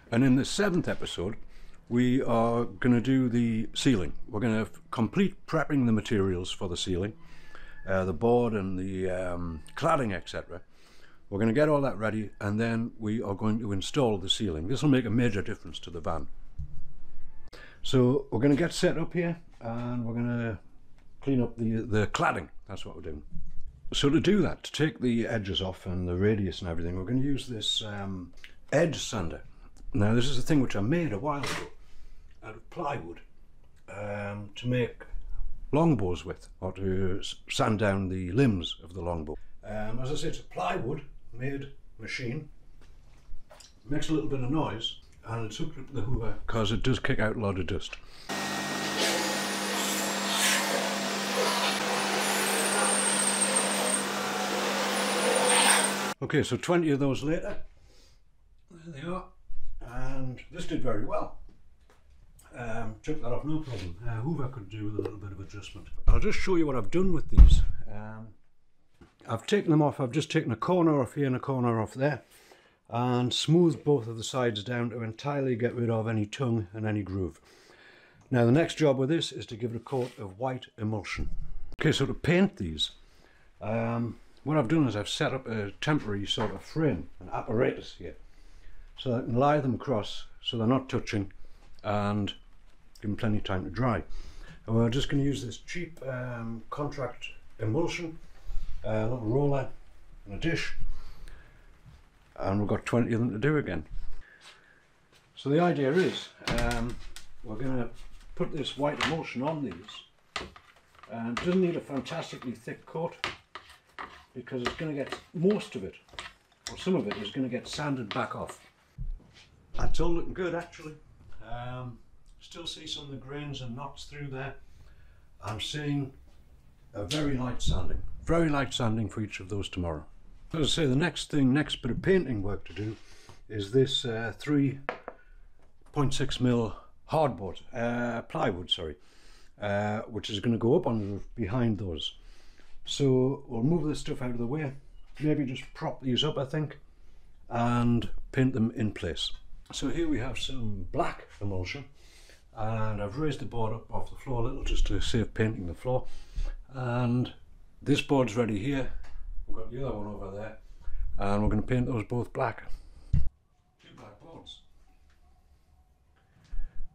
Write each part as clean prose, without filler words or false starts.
And in the 7th episode, we are going to do the ceiling. We're going to complete prepping the materials for the ceiling, the board and the cladding, etc. We're going to get all that ready, and then we are going to install the ceiling. This will make a major difference to the van. So we're going to get set up here, and we're going to clean up the cladding. That's what we're doing. So to do that, to take the edges off and the radius and everything, we're going to use this edge sander. Now this is a thing which I made a while ago out of plywood to make longbows with, or to sand down the limbs of the longbow. As I say, it's a plywood made machine. It makes a little bit of noise, and it's hooked up to the hoover because it does kick out a lot of dust. Okay, so 20 of those later, there they are, and this did very well. Took that off no problem. Hoover could do with a little bit of adjustment. I'll just show you what I've done with these. I've taken them off. I've just taken a corner off here and a corner off there, and smoothed both of the sides down to entirely get rid of any tongue and any groove. Now the next job with this is to give it a coat of white emulsion. Okay, so to paint these, what I've done is I've set up a temporary sort of frame, an apparatus here, so I can lie them across so they're not touching and give them plenty of time to dry. And we're just going to use this cheap contract emulsion, a little roller and a dish, and we've got 20 of them to do again. So the idea is we're going to put this white emulsion on these, and it doesn't need a fantastically thick coat, because it's going to get most of it, or some of it, is going to get sanded back off. That's all looking good actually. Still see some of the grains and knots through there. I'm seeing a very light sanding for each of those tomorrow. As I say, the next bit of painting work to do is this 3.6mm hardboard, plywood, sorry, which is going to go up on the roof behind those. So we'll move this stuff out of the way, maybe just prop these up, I think, and paint them in place. So here we have some black emulsion, and I've raised the board up off the floor a little just to save painting the floor. And this board's ready here. We've got the other one over there, and we're going to paint those both black. Two black boards.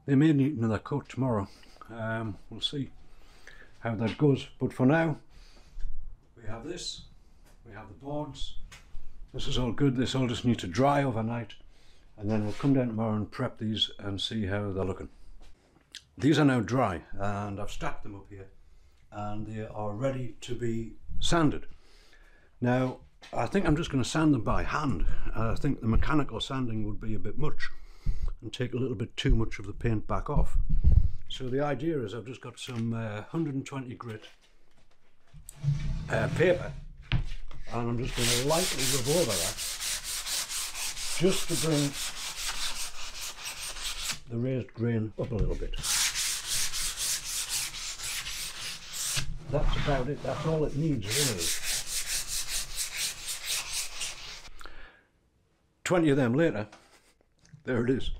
They may need another coat tomorrow. We'll see how that goes, but for now we have this, we have the boards. This is all good. This all just needs to dry overnight, and then we'll come down tomorrow and prep these and see how they're looking. These are now dry, and I've stacked them up here, and they are ready to be sanded. Now I think I'm just going to sand them by hand. I think the mechanical sanding would be a bit much and take a little bit too much of the paint back off. So the idea is I've just got some 120 grit paper, and I'm just going to lightly rub over that just to bring the raised grain up a little bit. That's about it. That's all it needs really. 20 of them later, there it is,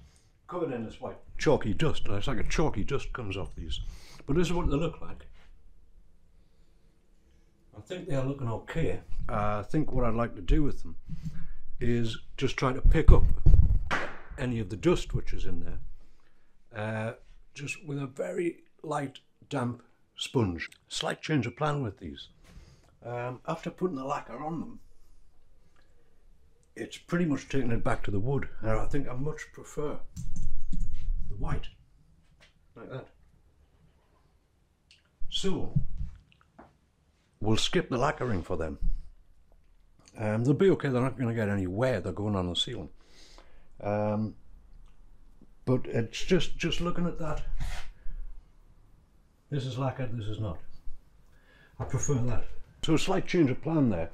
covered in this white chalky dust. It's like a chalky dust comes off these, but this is what they look like. I think they are looking okay. I think what I'd like to do with them is just try to pick up any of the dust which is in there, just with a very light damp sponge. Slight change of plan with these. After putting the lacquer on them, it's pretty much taking it back to the wood. Now I think I much prefer the white, like that. So we'll skip the lacquering for them. They'll be okay. They're not going to get any wear. They're going on the ceiling. But it's just looking at that. This is lacquered, this is not. I prefer that. So a slight change of plan there,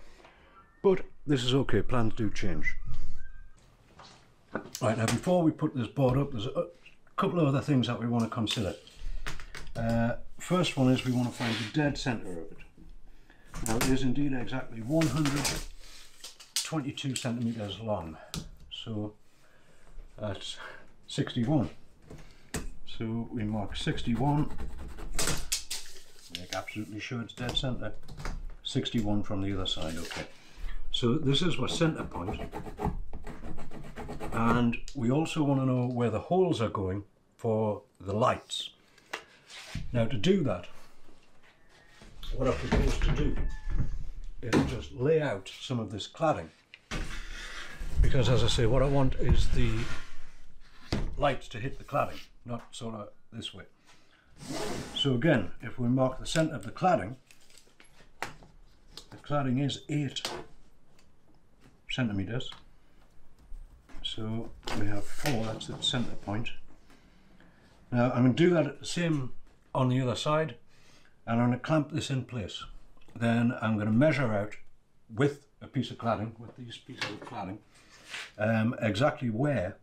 but this is okay. Plans do change. Right, now before we put this board up, there's a couple of other things that we want to consider. First one is we want to find the dead centre of it. Now it is indeed exactly 122 centimetres long. So That's 61. So we mark 61, make absolutely sure it's dead centre. 61 from the other side, okay. So this is our centre point, and we also want to know where the holes are going for the lights. Now to do that, what I propose to do is just lay out some of this cladding, because as I say, what I want is the lights to hit the cladding, not sort of this way. So again, if we mark the centre of the cladding is 8 centimetres. So we have 4, that's the centre point. Now I'm going to do that the same on the other side, and I'm going to clamp this in place. Then I'm going to measure out with a piece of cladding, with these pieces of cladding, exactly where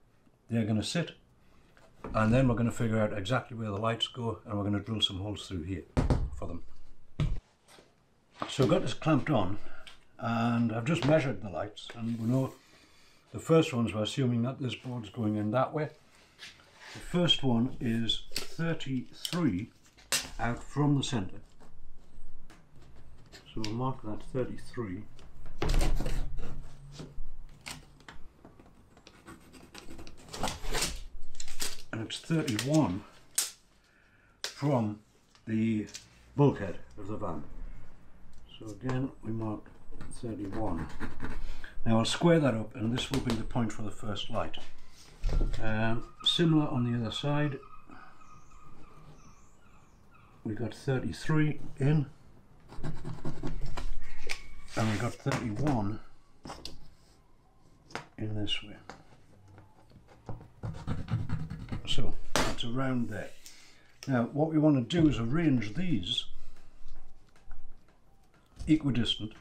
they're going to sit, and then we're going to figure out exactly where the lights go, and we're going to drill some holes through here for them. So I've got this clamped on, and I've just measured the lights, and we know the first ones, we're assuming that this board's going in that way. The first one is 33 out from the centre. So we'll mark that 33. And it's 31 from the bulkhead of the van. So again, we mark 31. Now I'll square that up, and this will be the point for the first light. Similar on the other side. We got 33 in, and we got 31 in this way. So that's around there. Now what we want to do is arrange these equidistant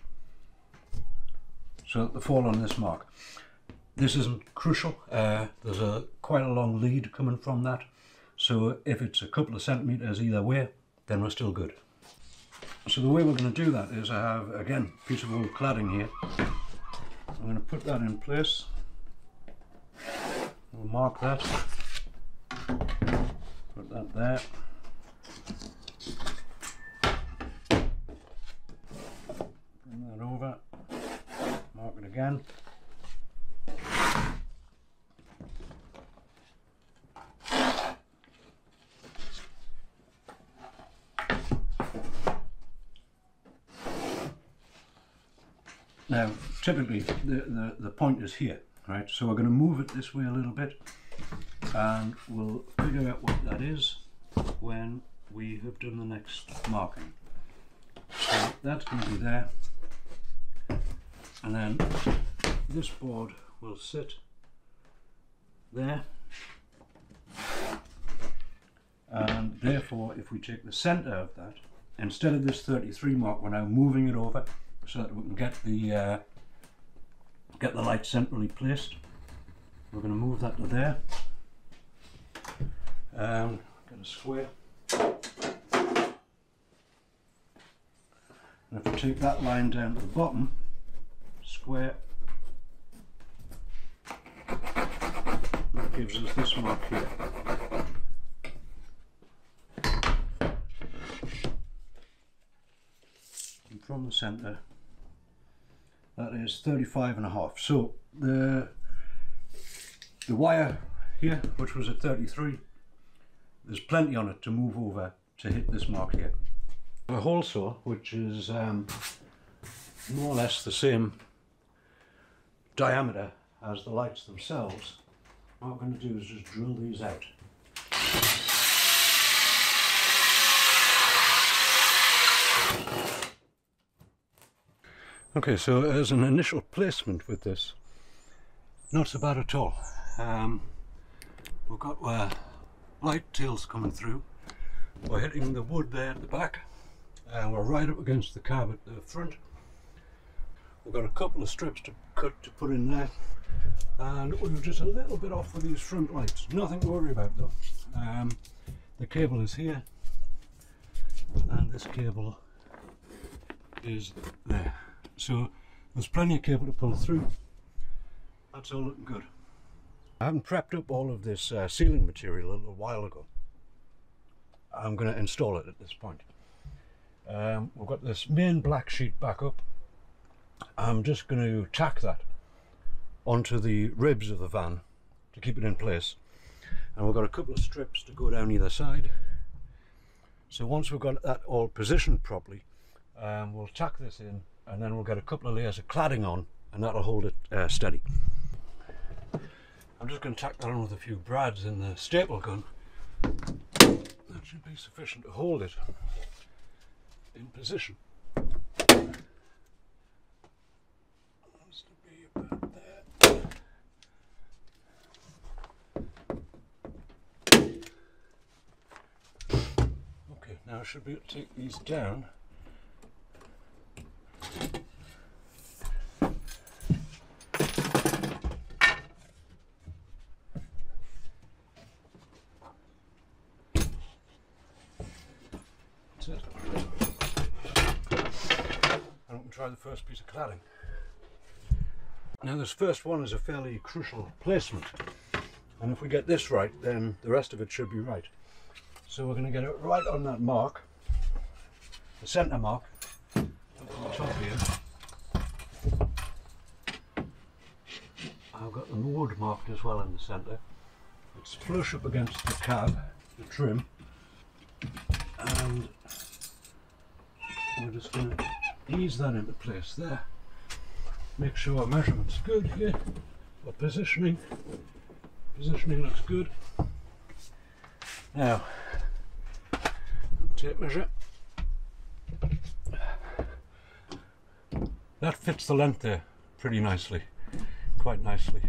so that they fall on this mark. This isn't crucial. There's quite a long lead coming from that, so if it's a couple of centimetres either way, then we're still good. So the way we're going to do that is I have, again, a piece of old cladding here. I'm going to put that in place. We'll mark that. Put that there. Bring that over. Mark it again. Now, typically the point is here, right? So we're going to move it this way a little bit, and we'll figure out what that is when we have done the next marking. So that's going to be there, and then this board will sit there, and therefore if we take the centre of that, instead of this 33 mark, we're now moving it over so that we can get the light centrally placed. We're going to move that to there. Get a square. And if we take that line down to the bottom, square, that gives us this mark here. And from the centre, that is 35.5. So the wire here, which was at 33, there's plenty on it to move over to hit this mark here. A hole saw, which is more or less the same diameter as the lights themselves. What we're going to do is just drill these out. Okay, so as an initial placement with this, not so bad at all. We've got light tails coming through. We're hitting the wood there at the back, and we're right up against the cab at the front. We've got a couple of strips to cut to put in there, and we're just a little bit off with these front lights. Nothing to worry about though. The cable is here, and this cable is there. So there's plenty of cable to pull through. That's all looking good. I haven't prepped up all of this sealing material a little while ago. I'm going to install it at this point. We've got this main black sheet back up. I'm just going to tack that onto the ribs of the van to keep it in place. And we've got a couple of strips to go down either side. So once we've got that all positioned properly, we'll tack this in, and then we'll get a couple of layers of cladding on, and that'll hold it steady. I'm just going to tack that on with a few brads in the staple gun. That should be sufficient to hold it in position. Has to be about there. Okay, now I should be able to take these down. That's it. And we can try the first piece of cladding. Now this first one is a fairly crucial placement, and if we get this right, then the rest of it should be right. So we're going to get it right on that mark, the centre mark, up on the top here. I've got the wood marked as well in the centre. It's flush up against the cab, the trim, and we're just going to ease that into place there. Make sure our measurement's good here. Our positioning looks good. Now, tape measure. That fits the length there pretty nicely, quite nicely.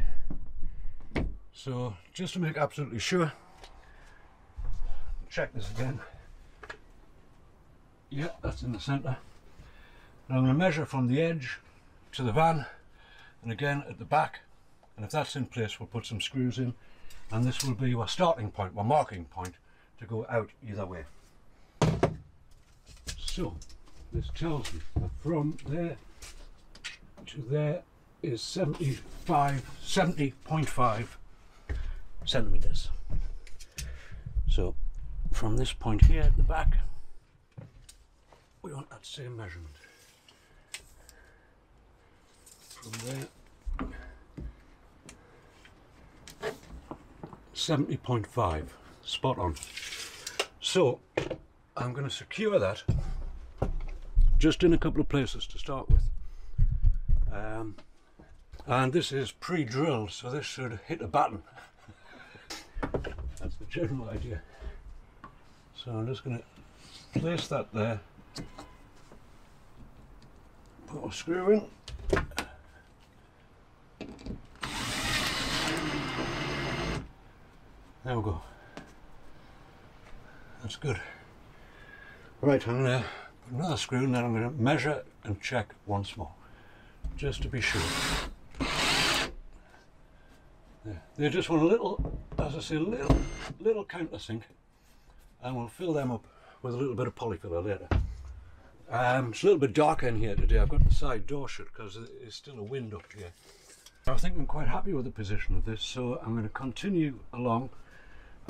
So just to make absolutely sure, check this again. Yeah, that's in the centre. Now I'm going to measure from the edge to the van, and again at the back, and if that's in place we'll put some screws in, and this will be our starting point, our marking point to go out either way. So this tells me that from there to there is 70.5 centimeters. So from this point here at the back, we want that same measurement. From there, 70.5, spot on. So I'm going to secure that just in a couple of places to start with. And this is pre-drilled, so this should hit a button. That's the general idea. So I'm just going to place that there, put a screw in. There we go. That's good. Right, I'm going to put another screw and then I'm going to measure and check once more, just to be sure. There. They just want a little, as I say, little countersink, and we'll fill them up with a little bit of polyfiller later. It's a little bit darker in here today. I've got the side door shut because there's still a wind up here. I think I'm quite happy with the position of this, so I'm going to continue along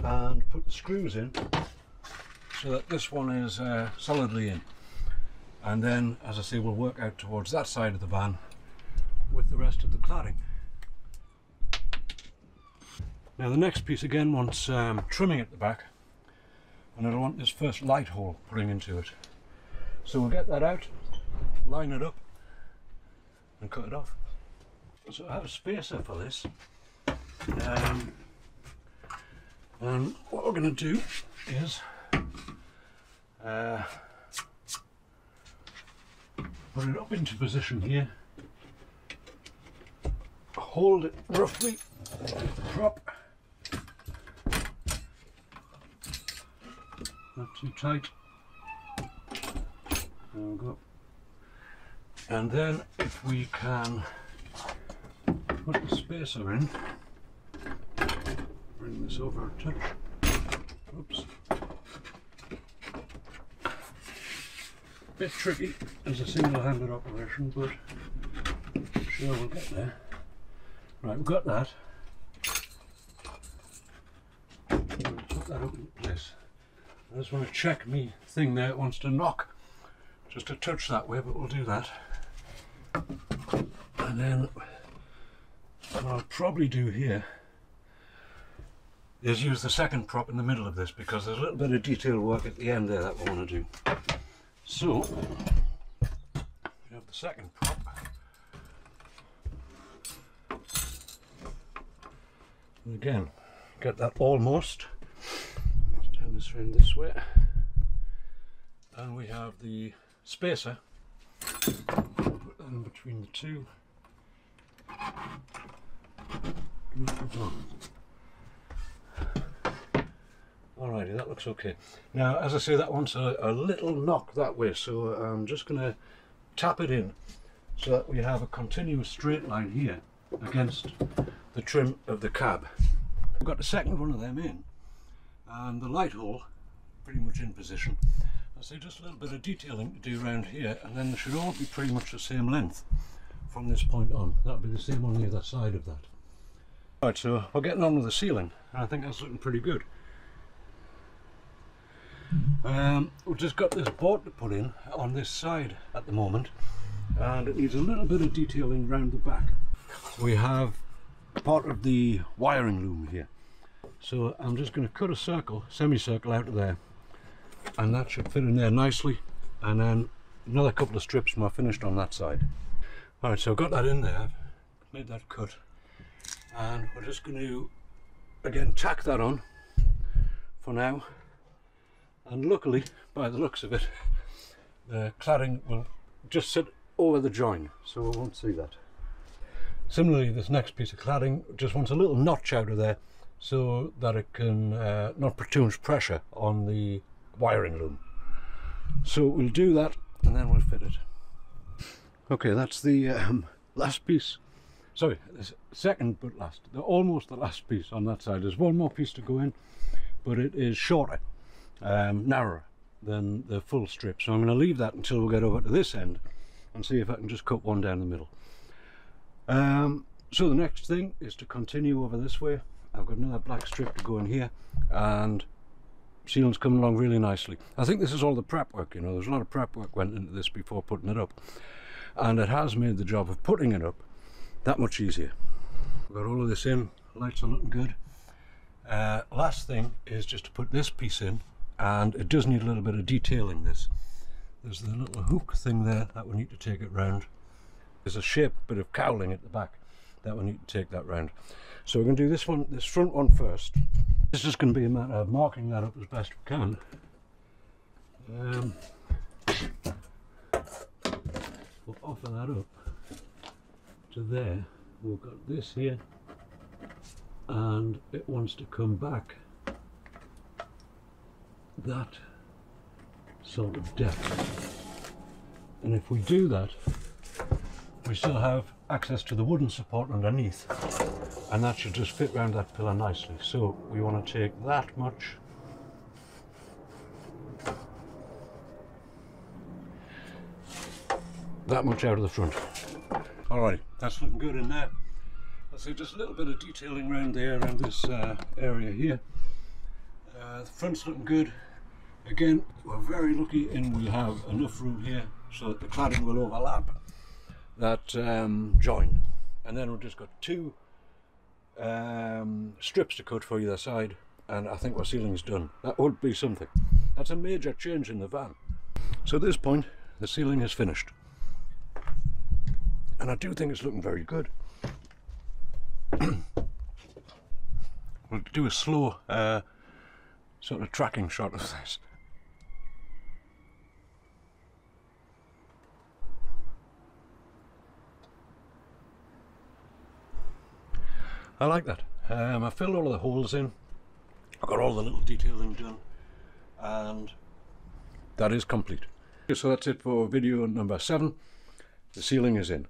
and put the screws in so that this one is solidly in, and then, as I say, we'll work out towards that side of the van with the rest of the cladding. Now the next piece again wants trimming at the back, and I want this first light hole putting into it. So we'll get that out, line it up and cut it off. So I have a spacer for this, and what we're going to do is put it up into position here, hold it roughly prop, not too tight. There we go. And then if we can put the spacer in, bring this over a touch. Oops. Bit tricky as a single-handed operation, but I'm sure we'll get there. Right, we've got that. put that up in place. I just want to check me thing there. It wants to knock just a touch that way, but we'll do that. And then what I'll probably do here is use the second prop in the middle of this, because there's a little bit of detail work at the end there that we want to do. So we have the second prop. And again, get that almost. Let's turn this around this way. And we have the spacer. Put that in between the two. Alrighty, that looks okay. Now, as I say, that wants a little knock that way, so I'm just going to tap it in so that we have a continuous straight line here against the trim of the cab. We've got the second one of them in, and the light hole pretty much in position. I say just a little bit of detailing to do around here, and then they should all be pretty much the same length from this point on. That'll be the same on the other side of that. Right, so we're getting on with the ceiling, and I think that's looking pretty good. We've just got this board to put in on this side at the moment, and it needs a little bit of detailing round the back. We have part of the wiring loom here, so I'm just going to cut a circle, semicircle out of there, and that should fit in there nicely, and then another couple of strips and we're finished on that side. Alright, so I've got that in there, I've made that cut, and we're just going to again tack that on for now. And luckily, by the looks of it, the cladding will just sit over the join, so we won't see that. Similarly, this next piece of cladding just wants a little notch out of there so that it can not put too much pressure on the wiring loom. So we'll do that and then we'll fit it. Okay, that's the last piece. Sorry, the second but last. Almost the last piece on that side. There's one more piece to go in, but it is shorter. Narrower than the full strip, so I'm going to leave that until we get over to this end and see if I can just cut one down the middle. So the next thing is to continue over this way. I've got another black strip to go in here, and ceiling's coming along really nicely. I think this is all the prep work, you know, there's a lot of prep work went into this before putting it up, and it has made the job of putting it up that much easier. We've got all of this in, lights are looking good. Last thing is just to put this piece in, and it does need a little bit of detailing. There's the little hook thing there that we need to take it round. There's a shaped bit of cowling at the back that we need to take that round. So we're going to do this one, this front one first. This is going to be a matter of marking that up as best we can. We'll offer that up to there. We've got this here, and it wants to come back that sort of depth, and if we do that we still have access to the wooden support underneath, and that should just fit around that pillar nicely. So we want to take that much out of the front. Alrighty, that's looking good in there. I'll say just a little bit of detailing around there, around this area here. The front's looking good. Again, we're very lucky in we have enough room here so that the cladding will overlap that join, and then we've just got two strips to cut for either side, and I think our ceiling's done. That would be something. That's a major change in the van. So at this point the ceiling is finished, and I do think it's looking very good. We'll do a slow sort of tracking shot of this. I like that. I filled all of the holes in. I've got all the little detailing done, and that is complete. So that's it for video number 7. The ceiling is in.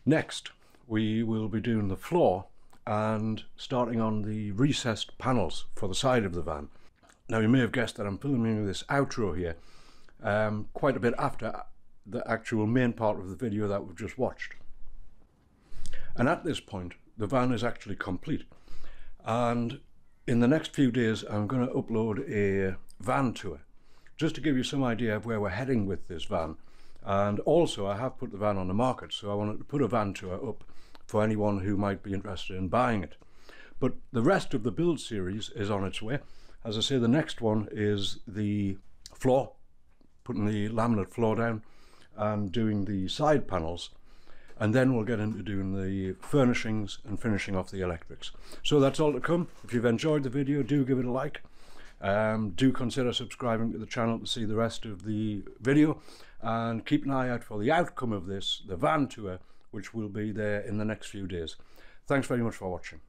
Next we will be doing the floor and starting on the recessed panels for the side of the van. Now you may have guessed that I'm filming this outro here quite a bit after the actual main part of the video that we've just watched. And at this point the van is actually complete, and in the next few days I'm going to upload a van tour, just to give you some idea of where we're heading with this van. And also I have put the van on the market, so I wanted to put a van tour up for anyone who might be interested in buying it. But the rest of the build series is on its way. As I say, the next one is the floor, putting the laminate floor down and doing the side panels, and then we'll get into doing the furnishings and finishing off the electrics. So that's all to come. If you've enjoyed the video, do give it a like. Do consider subscribing to the channel to see the rest of the video, and keep an eye out for the outcome of this, the van tour, which will be there in the next few days. Thanks very much for watching.